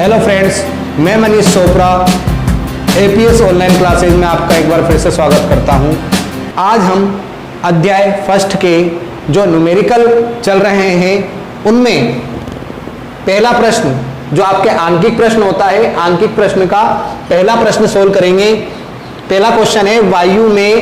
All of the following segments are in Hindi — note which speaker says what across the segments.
Speaker 1: हेलो फ्रेंड्स, मैं Manish Chopra APS online classes में आपका एक बार फिर से स्वागत करता हूं। आज हम अध्याय फर्स्ट के जो न्यूमेरिकल चल रहे हैं उनमें पहला प्रश्न जो आपके आंकिक प्रश्न होता है, आंकिक प्रश्न का पहला प्रश्न सोल्व करेंगे। पहला क्वेश्चन है, वायु में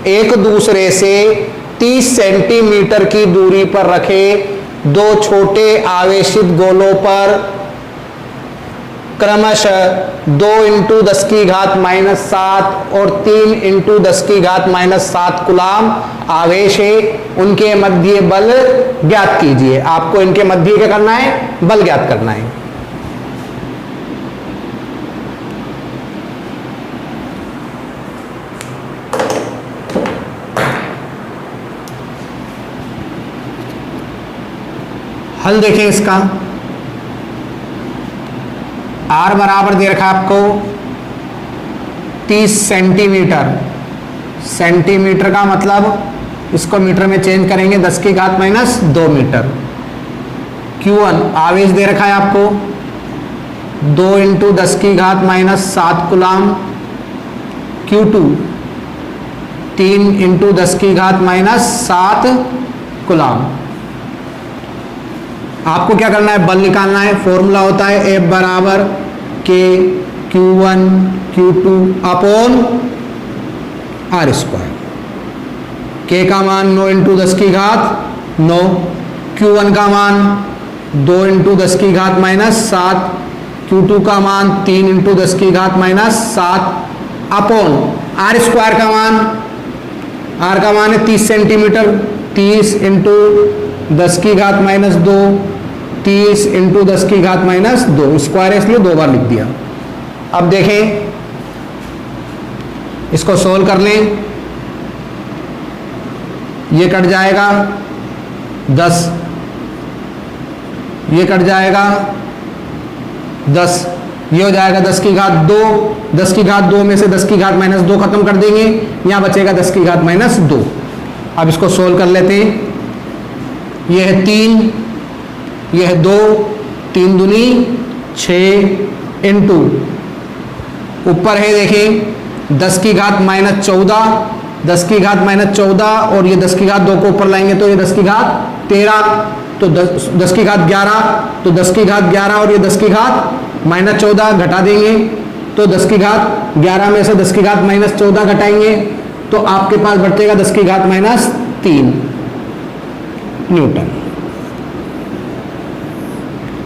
Speaker 1: एक दूसरे से 30 सेंटीमीटर की दूरी पर रखे दो छोटे आवेशित गोलों पर क्रमशः 2 × 10⁻⁷ और 3 × 10⁻⁷ कूलाम आवेश है। उनके मध्य बल ज्ञात कीजिए। आपको इनके मध्य क्या करना है? बल ज्ञात करना है। हल देखें इसका। R बराबर दे रखा आपको 30 सेंटीमीटर। सेंटीमीटर का मतलब इसको मीटर में चेंज करेंगे 10⁻⁻² मीटर। Q1 आवेश दे रखा है आपको 2 × 10⁻⁷ कूलाम। Q2 3 × 10⁻⁷ coulomb. आपको क्या करना है? बल निकालना है। फॉर्मूला होता है F बराबर K Q1 Q2 upon R²। K का मान 9 × 10⁹, Q1 का मान 2 × 10⁻⁷, Q2 का मान 3 × 10⁻⁷ अपॉन R² का मान, R का मान है 30 सेंटीमीटर। 30 × 10⁻², 30 × 10⁻², स्क्वायर इसलिए 2 बार लिख दिया। अब देखें, इसको सोल्व कर लें। ये कट जाएगा 10, ये कट जाएगा 10, ये हो जाएगा 10⁻²। 10⁻² में से 10⁻⁻² खत्म कर देंगे, यहां बचेगा 10⁻⁻²। अब इसको सोल्व कर लेते हैं। यह है 3, यह है 2, 3 दूनी 6 इंटू ऊपर है देखें 10⁻14, 10⁻14 और ये 10⁻² को ऊपर लाएंगे तो ये 10⁻13, तो 10⁻11, तो 10⁻11 और ये 10⁻14 घटा देंगे तो 10⁻11 में से 10⁻14 घटाएंगे तो आपके पास बचेगा 10⁻³ न्यूटन।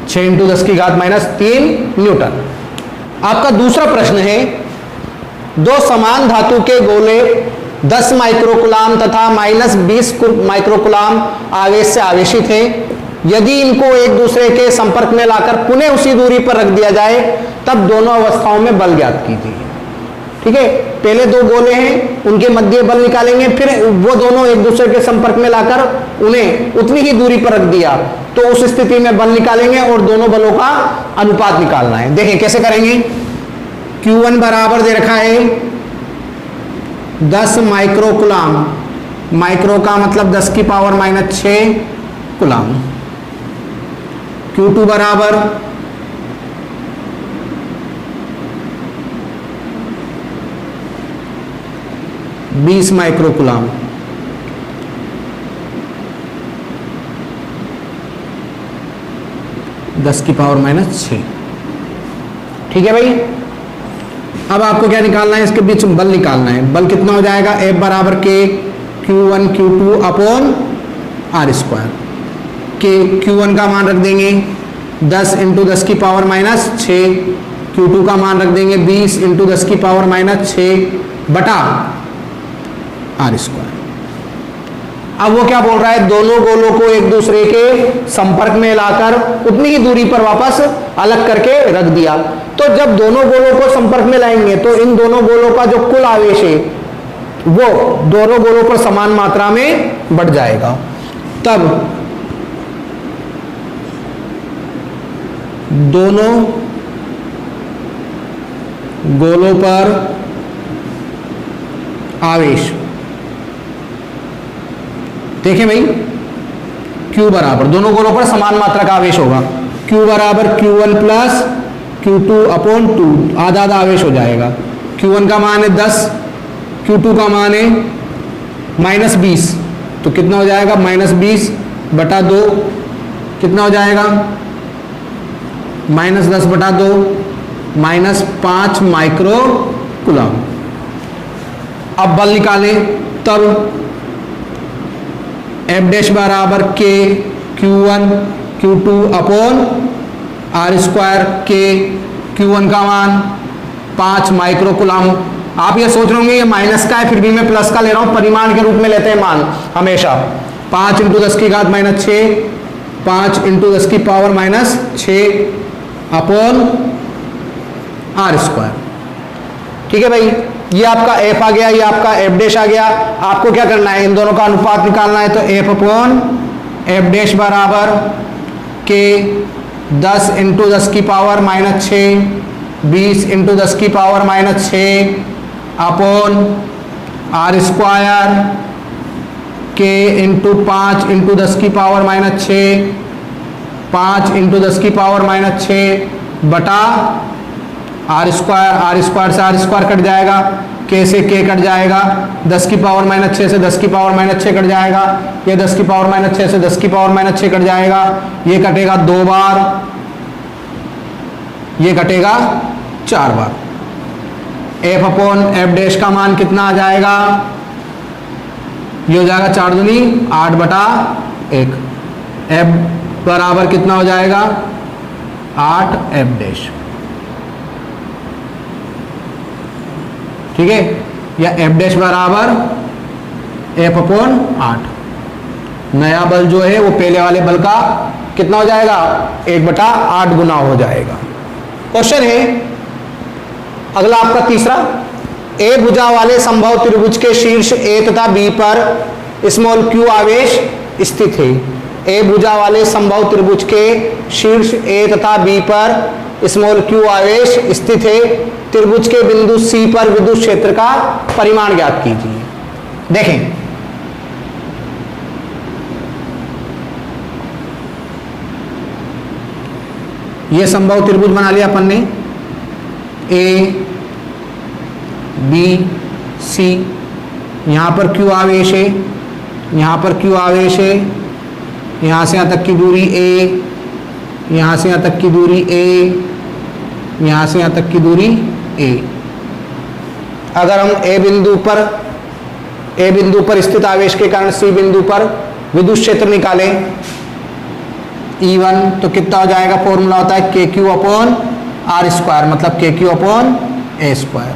Speaker 1: 6 × 10⁻³ न्यूटन। आपका दूसरा प्रश्न है, दो समान धातु के गोले 10 माइक्रोकूलाम तथा -20 माइक्रोकूलाम आवेश से आवेशित हैं। यदि इनको एक दूसरे के संपर्क में लाकर पुनः उसी दूरी पर रख दिया जाए तब दोनों अवस्थाओं में बल ज्ञात कीजिए। ठीक है, पहले दो गोले हैं, उनके मध्य बल निकालेंगे, फिर वो दोनों एक दूसरे के संपर्क में लाकर उन्हें उतनी ही दूरी पर रख दिया तो उस स्थिति में बल निकालेंगे और दोनों बलों का अनुपात निकालना है। देखें कैसे करेंगे। Q1 बराबर दे रखा है 10 माइक्रोकूलाम। माइक्रो का मतलब 10⁻⁻6 कूलाम। Q2 बराबर 20 माइक्रोकूलाम। (10⁻⁻6). ठीक है भाई। अब आपको क्या निकालना है? इसके बीच बल निकालना है। बल कितना हो जाएगा? F बराबर K Q1 Q2 upon R²। K Q1 का मान रख देंगे 10 × 10⁻⁻6, Q2 का मान रख देंगे 20 × 10⁻⁻6 बटा R²। अब वो क्या बोल रहा है? दोनों गोलों को एक दूसरे के संपर्क में लाकर उतनी ही दूरी पर वापस अलग करके रख दिया। तो जब दोनों गोलों को संपर्क में लाएंगे तो इन दोनों गोलों का जो कुल आवेश है वो दोनों गोलों पर समान मात्रा में बढ़ जाएगा। तब दोनों गोलों पर आवेश, देखें भाई, Q बराबर दोनों गोलों पर समान मात्रा का आवेश होगा। Q बराबर Q1 प्लस Q2 अपॉन 2, आधा आधा आवेश हो जाएगा। Q1 का मान है 10, Q2 का मान है -20, तो कितना हो जाएगा -20 बटा 2, कितना हो जाएगा -10 बटा 2 -5 माइक्रो कूलम। अब बल निकालें, तब F डैश बराबर K Q1 Q2 upon R square K Q1 का मान 5 माइक्रो कूलम। आप ये सोच रहे होंगे ये माइनस का है, फिर भी मैं प्लस का ले रहा हूं, परिमाण के रूप में लेते हैं मान हमेशा। 5 × 10 की घात -6, 5 × 10 की पावर -6 अपॉन R स्क्वायर। ठीक है भाई, ये आपका F आ गया, ये आपका F डैश आ गया। आपको क्या करना है, इन दोनों का अनुपात निकालना है, तो F अपॉन F डैश बराबर K 10 × 10 की पावर -6, 20 × 10 की power -6 upon R square K × 5 × 10 की पावर -6, 5 × 10 की पावर -6 बटा R स्क्वायर से R स्क्वायर कट जाएगा, K से K कट जाएगा, 10 की पावर -6 से 10 की पावर -6 कट जाएगा, ये 10 की पावर -6 से 10 की पावर -6 कट जाएगा, ये कटेगा 2 बार, ये कटेगा 4 बार। F अपॉन F डैश का मान कितना आ जाएगा, ये हो जाएगा 4 दूनी 8 बटा 1। F बराबर कितना हो जाएगा 8 F डैश। ठीक है, या F डैश बराबर F अपॉन 8। नया बल जो है वो पहले वाले बल का कितना हो जाएगा 1/8 गुना हो जाएगा। क्वेश्चन है अगला आपका तीसरा, ए भुजा वाले संभव त्रिभुज के शीर्ष ए तथा बी पर स्मॉल q आवेश स्थित है। ए भुजा वाले संभव त्रिभुज के शीर्ष ए तथा बी पर स्मॉल q आवेश स्थित है। त्रिभुज के बिंदु C पर विद्युत क्षेत्र का परिमाण ज्ञात कीजिए। देखें, यह संभव त्रिभुज बना लिया अपन ने, A B C, यहां पर Q आवेश है, यहां पर Q आवेश है, यहां से यहां तक की दूरी A, यहां से यहां तक की दूरी A, यहां से यहां तक की दूरी A। अगर हम A बिंदु पर स्थित आवेश के कारण C बिंदु पर विद्युत क्षेत्र निकालें E1, तो कितना हो जाएगा, फॉर्मूला होता है KQ अपॉन R स्क्वायर, मतलब KQ अपॉन A स्क्वायर।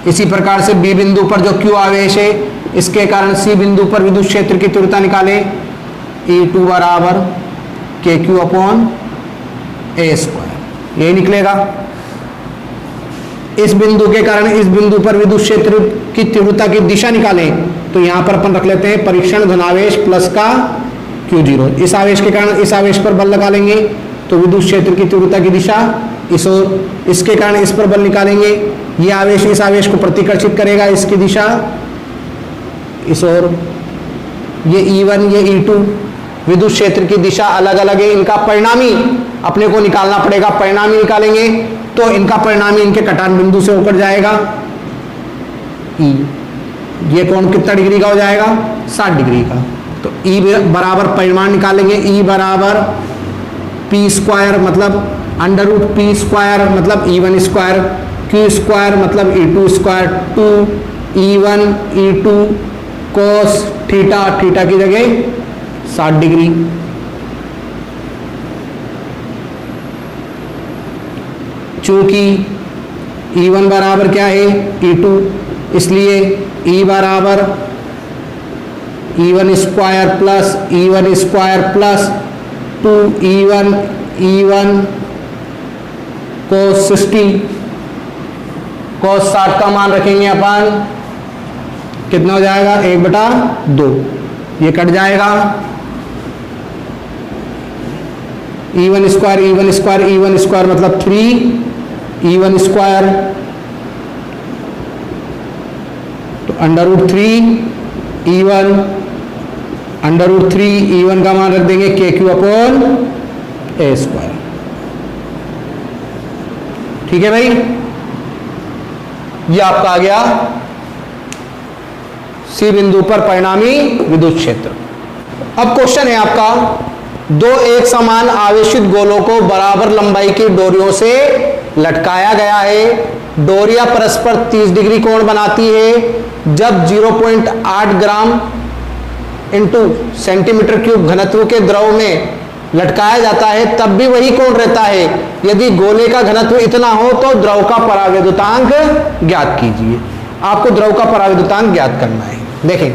Speaker 1: इसी प्रकार से B बिंदु पर जो Q आवेश है, इसके कारण C बिंदु पर विद्युत क्षेत्र की तीव्रता निकालें, E2 बराबर KQ अपॉन A स्क्वायर, यही निकलेगा। इस बिंदु के कारण इस बिंदु पर विद्युत क्षेत्र की तीव्रता की दिशा निकालें, तो यहां पर अपन रख लेते हैं परीक्षण धनावेश प्लस का Q0। इस आवेश के कारण इस आवेश पर बल लगा लेंगे, तो विद्युत क्षेत्र की तीव्रता की दिशा इस ओर, इसके कारण इस पर बल निकालेंगे, ये आवेश इस आवेश को प्रतिकर्षित करेगा, इसकी दिशा इस ओर। ये E1 ये E2, विद्युत क्षेत्र की दिशा अलग अलग है, इनका परिणामी अपने को निकालना पड़ेगा। परिणामी निकालेंगे तो इनका परिणामी इनके कटान बिंदु से होकर जाएगा E। ये कोण कितना डिग्री का हो जाएगा, 60 डिग्री का। तो E बराबर परिमाण निकालेंगे, E बराबर P स्क्वायर मतलब √P स्क्वायर मतलब E1 स्क्वायर, Q स्क्वायर मतलब E2 square, 2E1 E2 cos theta, theta की जगह 60 डिग्री। चूंकि E1 बराबर क्या है E2, इसलिए E बराबर E1 square plus E1 square plus 2E1 E1 cos 60, cos 60 का मान रखेंगे अपन, कितना हो जाएगा 1/2, ये कट जाएगा। E1 square E1 square E1 square मतलब 3E1 स्क्वायर, तो √3 E1 √3 E1 का मान रख देंगे KQ अपॉन A स्क्वायर। ठीक है भाई, ये आपका आ गया सी बिंदु पर परिणामी विद्युत क्षेत्र। अब क्वेश्चन है आपका, दो एक समान आवेशित गोलों को बराबर लंबाई की डोरियों से लटकाया गया है। डोरियां परस्पर 30 डिग्री कोण बनाती है। जब 0.8 ग्राम इंटू सेंटीमीटर क्यूब घनत्व के द्रव में लटकाया जाता है तब भी वही कोण रहता है। यदि गोले का घनत्व इतना हो तो द्रव का परावैद्युतांक ज्ञात कीजिए। आपको द्रव का परावैद्युतांक ज्ञात करना है। देखें,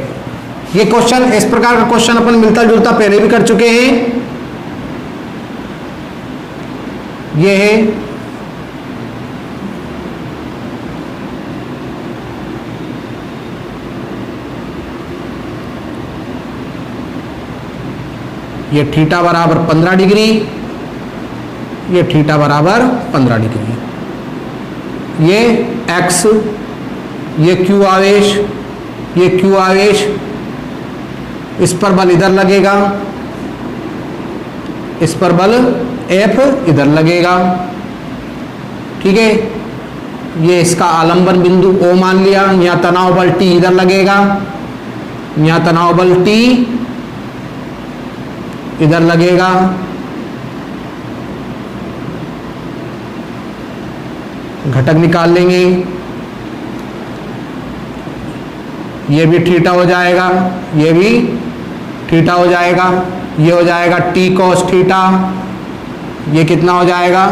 Speaker 1: ये क्वेश्चन, इस प्रकार का क्वेश्चन अपन मिलता जुलता पहले भी कर चुके हैं। ये है ये थीटा बराबर 15 डिग्री, ये थीटा बराबर 15 डिग्री, ये x, ये q आवेश, ये q आवेश, इस पर बल इधर लगेगा, इस पर बल F इधर लगेगा। ठीक है, ये इसका आलंबन बिंदु O मान लिया। यहां तनाव बल T इधर लगेगा, यहां तनाव बल T इधर लगेगा। घटक निकाल लेंगे, ये भी थीटा हो जाएगा, ये भी थीटा हो जाएगा, ये हो जाएगा T cos थीटा, ये कितना हो जाएगा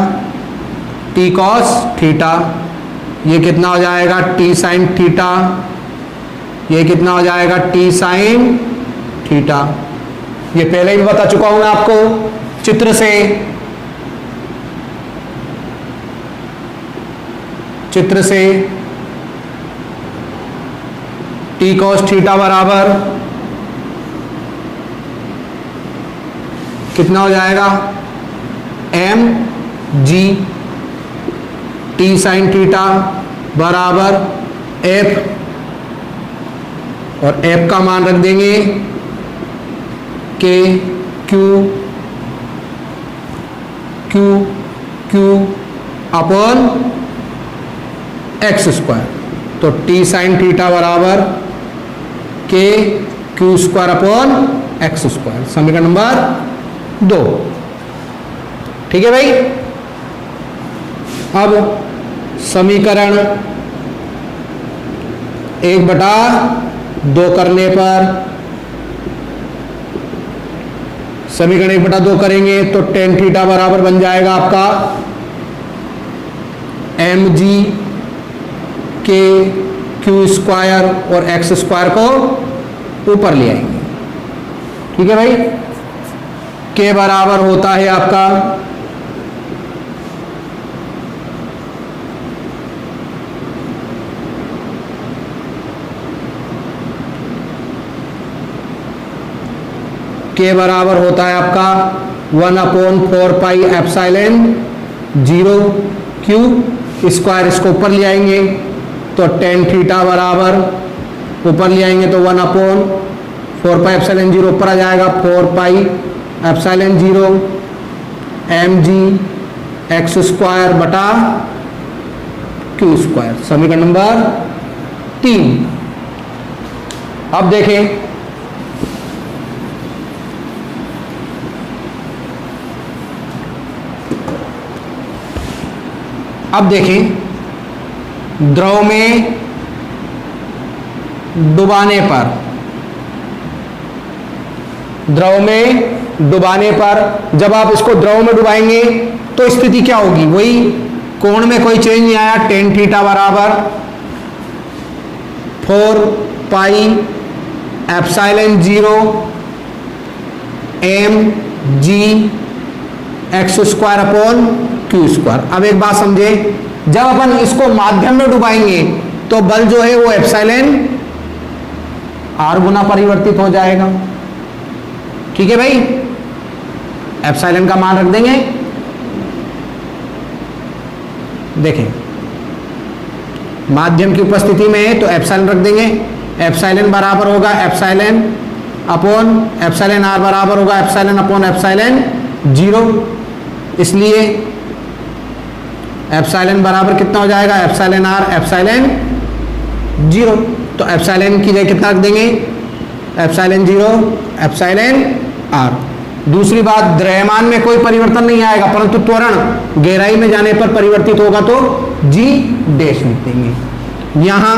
Speaker 1: T cos थीटा, ये कितना हो जाएगा T sin थीटा, ये कितना हो जाएगा T sin थीटा। ये पहले ही बता चुका हूं मैं आपको चित्र से। T cos थीटा बराबर कितना हो जाएगा m g T sin theta बराबर f, और f का मान रख देंगे K Q upon x square. तो T sin थीटा बराबर K Q square upon x square, समीकरण नंबर 2। ठीक है भाई। अब समीकरण 1/2 करने पर, समीकरण 1/2 करेंगे तो tan थीटा बराबर बन जाएगा आपका mg K Q स्क्वायर, और एक्स स्क्वायर को ऊपर ले आएंगे। ठीक है भाई। K बराबर होता है आपका K बराबर होता है आपका 1/4 पाई एप्सिलॉन 0 Q स्क्वायर, इसको ऊपर ले आएंगे तो tan थीटा बराबर ऊपर ले आएंगे तो 1/4 पाई एप्सिलॉन 0 ऊपर आ जाएगा, 4 pi epsilon 0 mg x square बटा Q स्क्वायर, समीकरण नंबर 3। अब देखें, अब देखें, द्रव में डुबाने पर, जब आप इसको द्रव में डुबाएंगे तो स्थिति क्या होगी, वही कोण में कोई चेंज नहीं आया। tan थीटा बराबर 4 pi epsilon 0 mg x square upon Q square. अब एक बात समझे, जब अपन इसको माध्यम में डुबाएंगे तो बल जो है वो एप्सिलॉन r गुना परिवर्तित हो जाएगा। ठीक है भाई, एप्सिलॉन का मान रख देंगे। देखें, माध्यम की उपस्थिति में है तो एप्सिलॉन रख देंगे। एप्सिलॉन बराबर होगा एप्सिलॉन अपॉन एप्सिलॉन r बराबर होगा एप्सिलॉन अपॉन एप्सिलॉन 0, इसलिए एप्सिलॉन बराबर कितना हो जाएगा, एप्सिलॉन आर एप्सिलॉन 0। तो एप्सिलॉन की जगह कितना रख देंगे, एप्सिलॉन 0 एप्सिलॉन आर। दूसरी बात, द्रव्यमान में कोई परिवर्तन नहीं आएगा, परंतु त्वरण गहराई में जाने पर परिवर्तित होगा, तो जी डैश लिख देंगे। यहां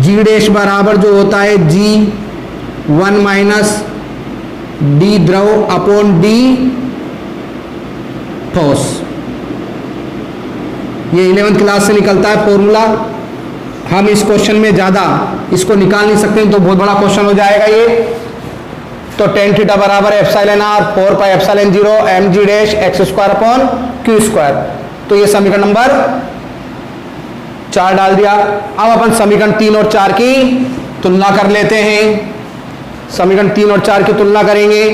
Speaker 1: जी डैश बराबर जो होता है जी 1 माइनस डी द्रव अपॉन डी ठोस। ये 11th क्लास से निकलता है फॉर्मूला। हम इस क्वेश्चन में ज्यादा इसको निकाल नहीं सकते, तो बहुत बड़ा क्वेश्चन हो जाएगा ये। तो tan थीटा बराबर epsilon R 4 pi epsilon 0 M G dash X square upon Q square. तो ये समीकरण नंबर 4 डाल दिया। अब अपन समीकरण 3 और 4 की तुलना कर लेते हैं। समीकरण 3 और 4 की तुलना करेंगे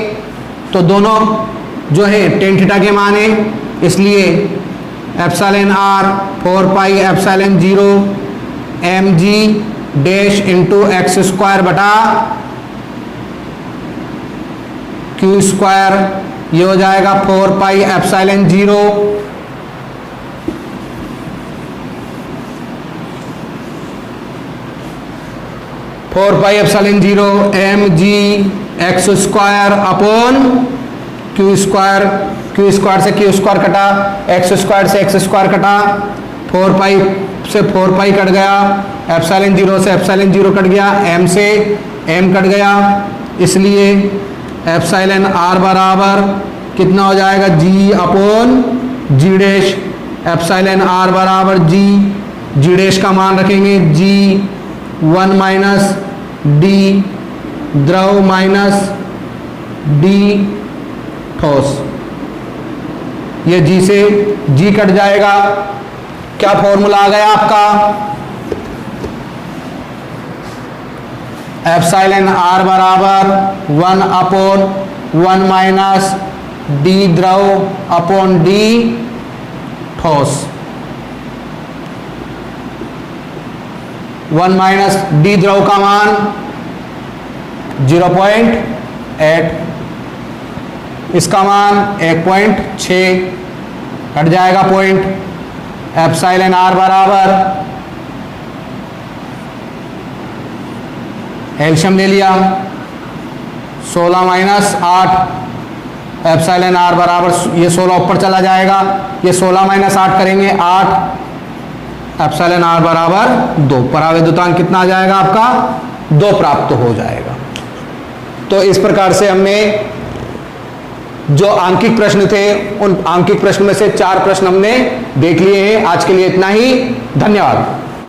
Speaker 1: तो दोनों जो है tan थीटा के मान है, इसलिए epsilon R 4 pi epsilon 0 M G dash into X square बटा क्यू स्क्वायर, ये हो जाएगा 4 pi epsilon 0 4 pi epsilon 0 M G X square upon Q square. Q square से क्यू स्क्वायर कटा, एक्स स्क्वायर से एक्स स्क्वायर कटा, 4 पाई से 4 पाई कट गया, एप्सिलॉन 0 से एप्सिलॉन 0 कट गया, एम से एम कट गया, इसलिए एप्सिलॉन आर बराबर कितना हो जाएगा, g upon g dash. Epsilon r बराबर जी डैश का मान रखेंगे जी 1 माइनस डी द्रव माइनस डी ठोस। ये जी से जी कट जाएगा। क्या फॉर्मूला आ गया आपका, एप्सिलॉन आर बराबर 1 अपॉन 1 माइनस डी द्रव अपॉन डी ठोस। 1 माइनस डी द्रव का मान 0.8, इसका मान 1.6 कट जाएगा पॉइंट। एप्सिलॉन आर बराबर एल्शियम ले लिया 16 माइनस 8, एप्सिलॉन आर बराबर ये 16 ऊपर चला जाएगा, ये 16 माइनस 8 करेंगे 8, एप्सिलॉन आर बराबर 2। परावैद्युतांक कितना आ जाएगा आपका, 2 प्राप्त हो जाएगा। तो इस प्रकार से हमने जो आंकिक प्रश्न थे उन आंकिक प्रश्न में से 4 प्रश्न हमने देख लिए हैं। आज के लिए इतना ही, धन्यवाद।